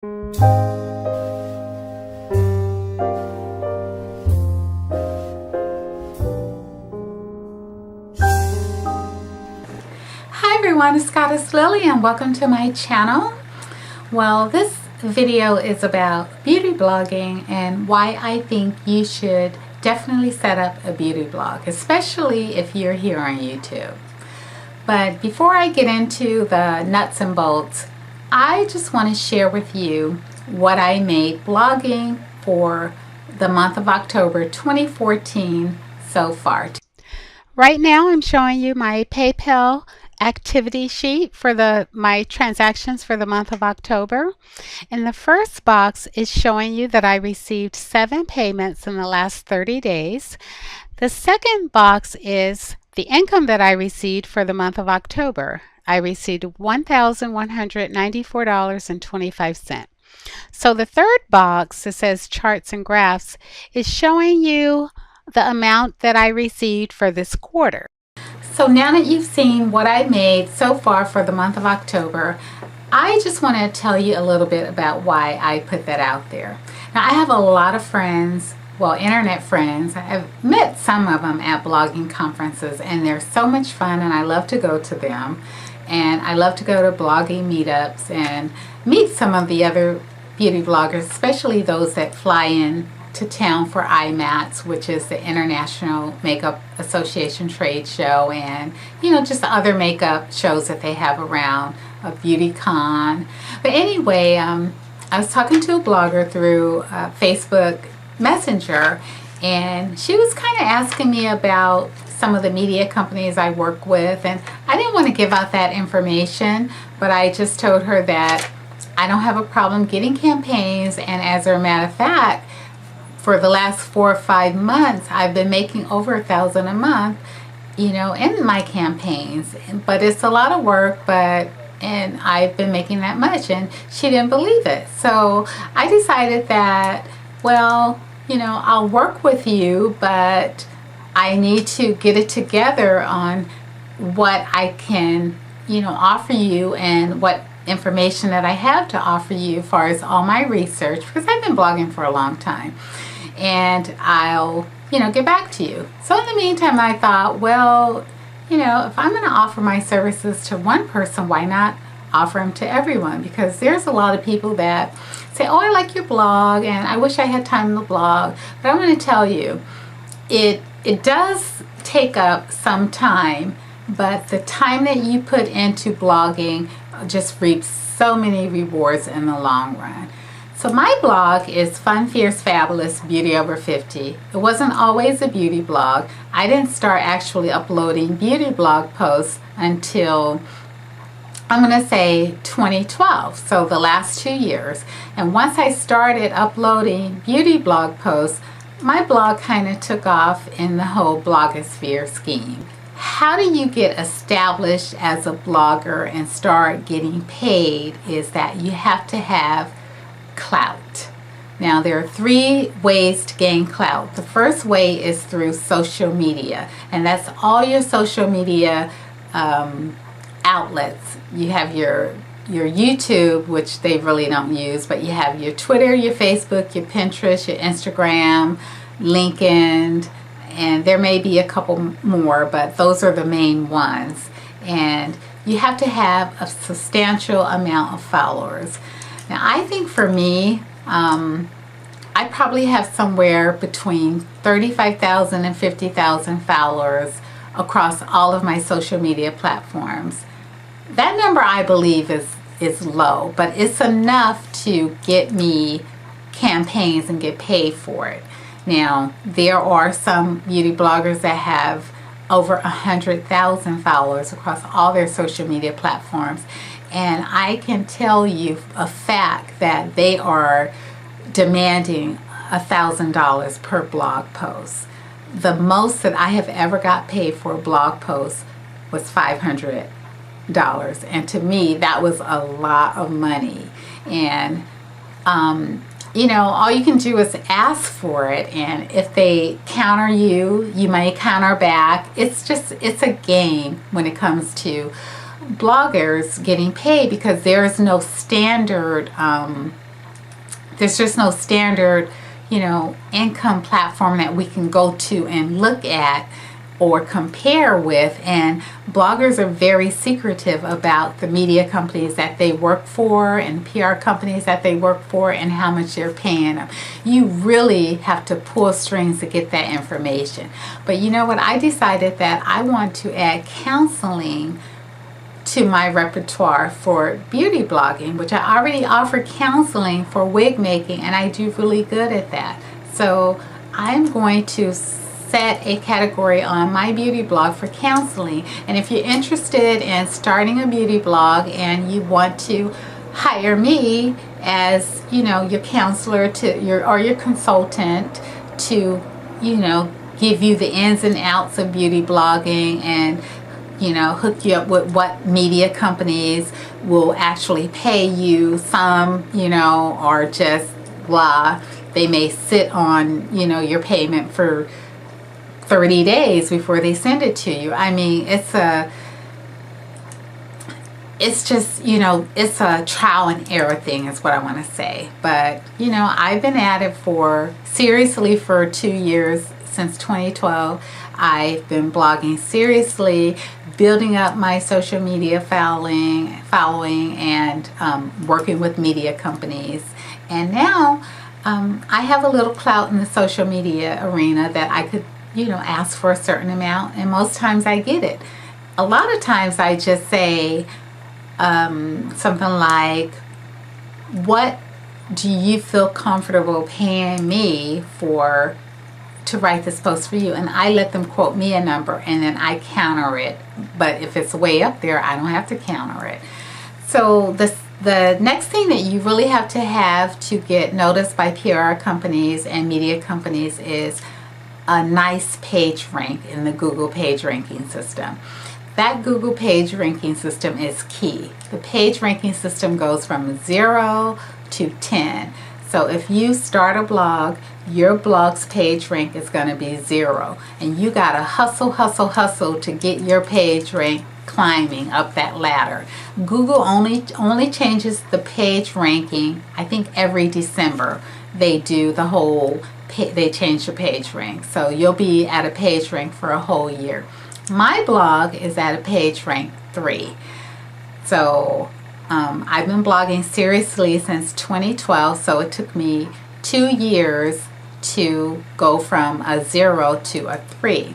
Hi everyone, it's Goddess Lily and welcome to my channel. Well, this video is about beauty blogging and why I think you should definitely set up a beauty blog, especially if you're here on YouTube. But before I get into the nuts and bolts, I just want to share with you what I made blogging for the month of October 2014 so far. Right now I'm showing you my PayPal activity sheet for my transactions for the month of October. And the first box is showing you that I received 7 payments in the last 30 days. The second box is the income that I received for the month of October. I received $1,194.25. So the third box that says charts and graphs is showing you the amount that I received for this quarter. So now that you've seen what I made so far for the month of October, I just want to tell you a little bit about why I put that out there. Now I have a lot of friends, well, internet friends. I've met some of them at blogging conferences and they're so much fun and I love to go to them. And I love to go to blogging meetups and meet some of the other beauty bloggers, especially those that fly in to town for IMATS, which is the International Makeup Association trade show, and just other makeup shows that they have around, a beauty con. But anyway, I was talking to a blogger through Facebook Messenger, and she was kind of asking me about some of the media companies I work with, and I didn't want to give out that information, but I just told her that I don't have a problem getting campaigns, and as a matter of fact, for the last 4 or 5 months, I've been making over $1,000 a month, in my campaigns. But it's a lot of work, and I've been making that much, and she didn't believe it. So I decided that, well, I'll work with you, but I need to get it together on what I can, offer you and what information that I have to offer you as far as all my research, because I've been blogging for a long time, and I'll get back to you. So in the meantime, I thought, well, if I'm going to offer my services to one person, why not offer them to everyone? Because there's a lot of people that say, oh, I like your blog and I wish I had time to blog. But I'm going to tell you, it does take up some time, but the time that you put into blogging just reaps so many rewards in the long run. So my blog is Fun, Fierce, Fabulous, Beauty Over 50. It wasn't always a beauty blog. I didn't start actually uploading beauty blog posts until, I'm going to say, 2012, so the last 2 years. And once I started uploading beauty blog posts, my blog kind of took off in the whole blogosphere scheme. How do you get established as a blogger and start getting paid is that you have to have clout. Now there are 3 ways to gain clout. The first way is through social media, and that's all your social media outlets. You have your YouTube, which they really don't use, but you have your Twitter, your Facebook, your Pinterest, your Instagram, LinkedIn, and there may be a couple more, but those are the main ones. And you have to have a substantial amount of followers. Now I think for me, I probably have somewhere between 35,000 and 50,000 followers across all of my social media platforms. That number I believe is low, but it's enough to get me campaigns and get paid for it. Now there are some beauty bloggers that have over 100,000 followers across all their social media platforms, and I can tell you a fact that they are demanding $1,000 per blog post. The most that I have ever got paid for a blog post was $500, and to me that was a lot of money. And all you can do is ask for it, and if they counter you, you may counter back. It's a game when it comes to bloggers getting paid, because there is no standard there's just no standard, income platform that we can go to and look at or compare with. And bloggers are very secretive about the media companies that they work for and PR companies that they work for and how much they're paying them. You really have to pull strings to get that information. But you know what? I decided that I want to add counseling to my repertoire for beauty blogging, which I already offer counseling for wig making, and I do really good at that. So I'm going to set a category on my beauty blog for counseling. And if you're interested in starting a beauty blog and you want to hire me as your counselor or your consultant to give you the ins and outs of beauty blogging and hook you up with what media companies will actually pay you, some or just blah, they may sit on your payment for 30 days before they send it to you. I mean, it's a trial and error thing is what I want to say. But I've been at it seriously for 2 years, since 2012. I've been blogging seriously, building up my social media following and working with media companies. And now I have a little clout in the social media arena that I could ask for a certain amount, and most times I get it. A lot of times I just say something like, what do you feel comfortable paying me to write this post for you? And I let them quote me a number, and then I counter it. But if it's way up there, I don't have to counter it. So the next thing that you really have to get noticed by PR companies and media companies is a nice page rank in the Google page ranking system. That Google page ranking system is key. The page ranking system goes from 0 to 10. So if you start a blog, your blog's page rank is going to be 0. And you got to hustle to get your page rank climbing up that ladder. Google only changes the page ranking, I think every December. They do they change your page rank. So you'll be at a page rank for a whole year. My blog is at a page rank 3. So I've been blogging seriously since 2012, so it took me 2 years to go from a 0 to a 3.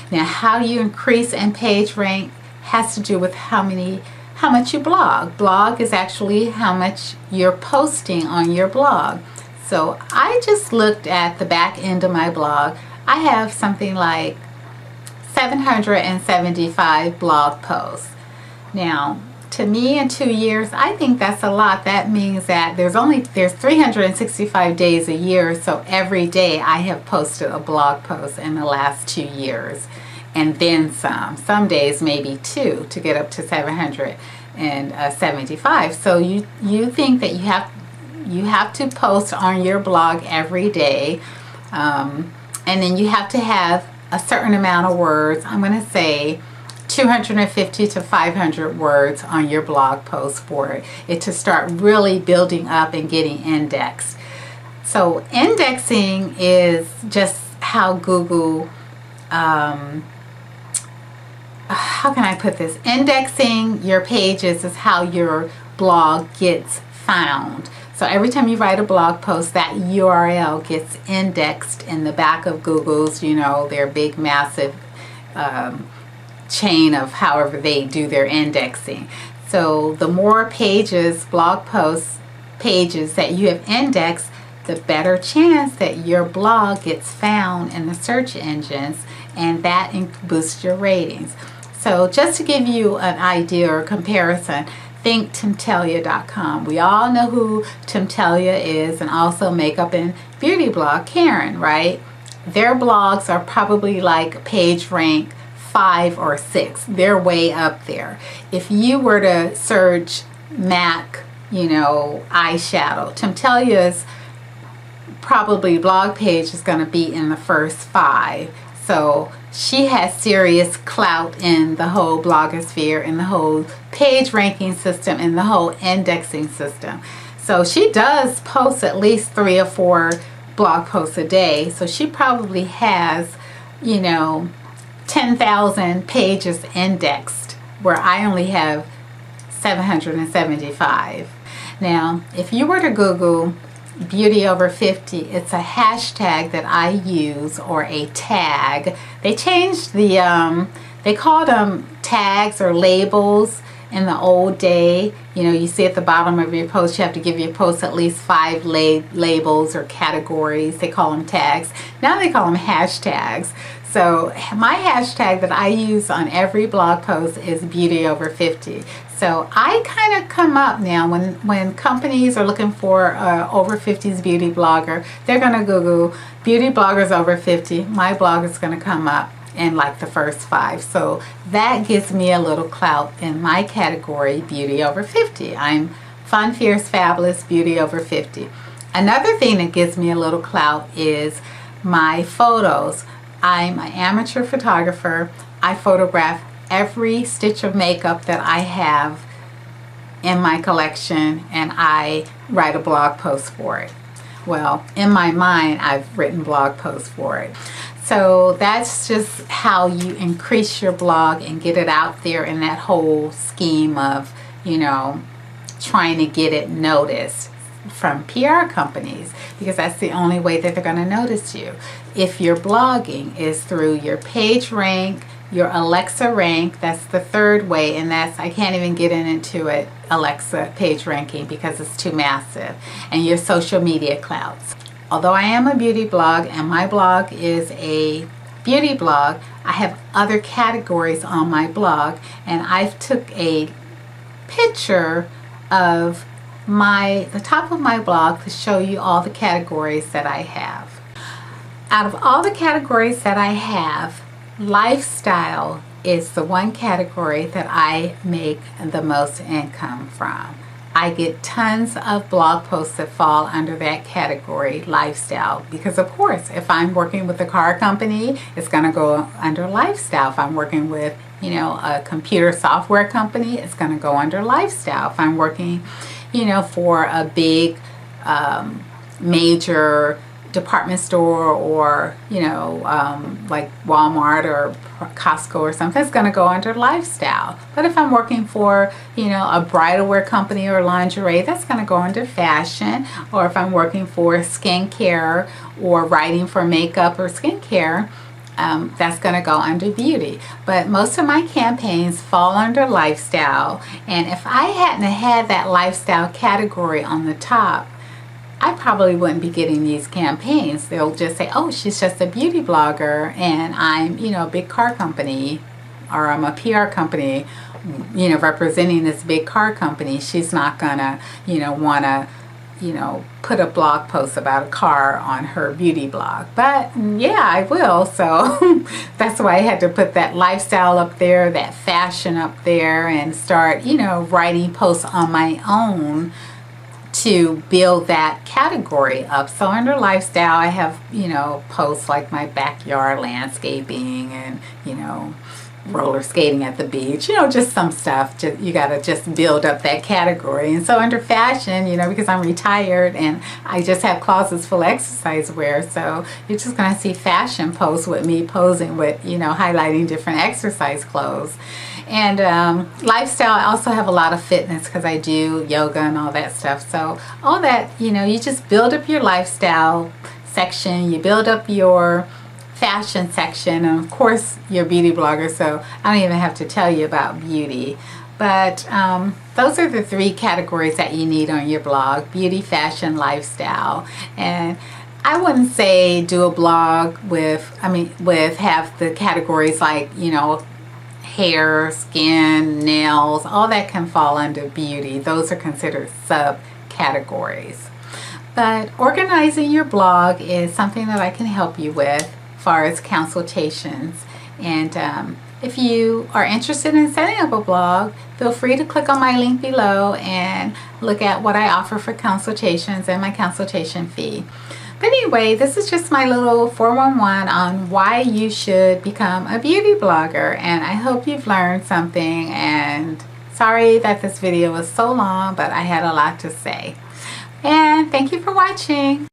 Now, how you increase in page rank has to do with how much you blog. Blog is actually how much you're posting on your blog. So I just looked at the back end of my blog. I have something like 775 blog posts. Now, to me, in 2 years, I think that's a lot. That means that there's 365 days a year, so every day I have posted a blog post in the last 2 years, and then some. Some days maybe 2 to get up to 775. So you think that you have to post on your blog every day, and then you have to have a certain amount of words. I'm going to say 250 to 500 words on your blog post for it to start really building up and getting indexed. So indexing is just how Google, how can I put this? Indexing your pages is how your blog gets found. So every time you write a blog post, that URL gets indexed in the back of Google's, their big, massive chain of however they do their indexing. So the more pages, blog post pages that you have indexed, the better chance that your blog gets found in the search engines, and that boosts your ratings. So just to give you an idea or comparison, think timtalia.com. We all know who Timtalia is, and also makeup and beauty blog Karen, right? Their blogs are probably like page rank 5 or 6. They're way up there. If you were to search MAC, eyeshadow, Timtalia's probably blog page is going to be in the first 5. So she has serious clout in the whole blogosphere, in the whole page ranking system, in the whole indexing system. So she does post at least 3 or 4 blog posts a day. So she probably has, you know, 10,000 pages indexed, where I only have 775. Now, if you were to Google beauty over 50, it's a hashtag that I use, or a tag. They changed the, they called them tags or labels in the old day. You know, you see at the bottom of your post, you have to give your post at least 5 labels or categories. They call them tags. Now they call them hashtags. So my hashtag that I use on every blog post is beauty over 50. So I kind of come up now when companies are looking for over 50s beauty blogger, they're going to Google beauty bloggers over 50. My blog is going to come up in like the first 5. So that gives me a little clout in my category, beauty over 50. I'm fun, fierce, fabulous, beauty over 50. Another thing that gives me a little clout is my photos. I'm an amateur photographer. I photograph every stitch of makeup that I have in my collection, and I write a blog post for it. Well, in my mind, I've written blog posts for it. So that's just how you increase your blog and get it out there in that whole scheme of, you know, trying to get it noticed from PR companies, because that's the only way that they're going to notice you. If your blogging is through your page rank, your Alexa rank, that's the third way, and that's, I can't even get into it, Alexa page ranking, because it's too massive, and your social media clouds. Although I am a beauty blog and my blog is a beauty blog, I have other categories on my blog, and I took a picture of the top of my blog to show you all the categories that I have. Out of all the categories that I have, lifestyle is the one category that I make the most income from. I get tons of blog posts that fall under that category, lifestyle, because of course, if I'm working with a car company, it's going to go under lifestyle. If I'm working with, you know, a computer software company, it's going to go under lifestyle. If I'm working, you know, for a big major department store, or, you know, like Walmart or Costco or something, it's going to go under lifestyle. But if I'm working for, you know, a bridal wear company or lingerie, that's going to go under fashion. Or if I'm working for skincare or writing for makeup or skincare, that's going to go under beauty. But most of my campaigns fall under lifestyle, and if I hadn't had that lifestyle category on the top, I probably wouldn't be getting these campaigns. They'll just say, oh, she's just a beauty blogger, and I'm, you know, a big car company, or I'm a PR company, you know, representing this big car company. She's not gonna, you know, wanna, you know, put a blog post about a car on her beauty blog. But yeah, I will. So that's why I had to put that lifestyle up there, that fashion up there, and start, you know, writing posts on my own to build that category up. So under lifestyle, I have, you know, posts like my backyard landscaping and, you know, roller skating at the beach, you know, just some stuff. Just, you got to just build up that category. And so under fashion, you know, because I'm retired and I just have closets full of exercise wear, so you're just going to see fashion posts with me posing with, you know, highlighting different exercise clothes. And lifestyle, I also have a lot of fitness because I do yoga and all that stuff. So all that, you know, you just build up your lifestyle section, you build up your fashion section, and of course your beauty blogger, so I don't even have to tell you about beauty. But those are the 3 categories that you need on your blog: beauty, fashion, lifestyle. And I wouldn't say do a blog with have the categories like, you know, hair, skin, nails, all that can fall under beauty. Those are considered subcategories. But organizing your blog is something that I can help you with as far as consultations. And if you are interested in setting up a blog, feel free to click on my link below and look at what I offer for consultations and my consultation fee. But anyway, this is just my little 411 on why you should become a beauty blogger, and I hope you've learned something. And sorry that this video was so long, but I had a lot to say. And thank you for watching.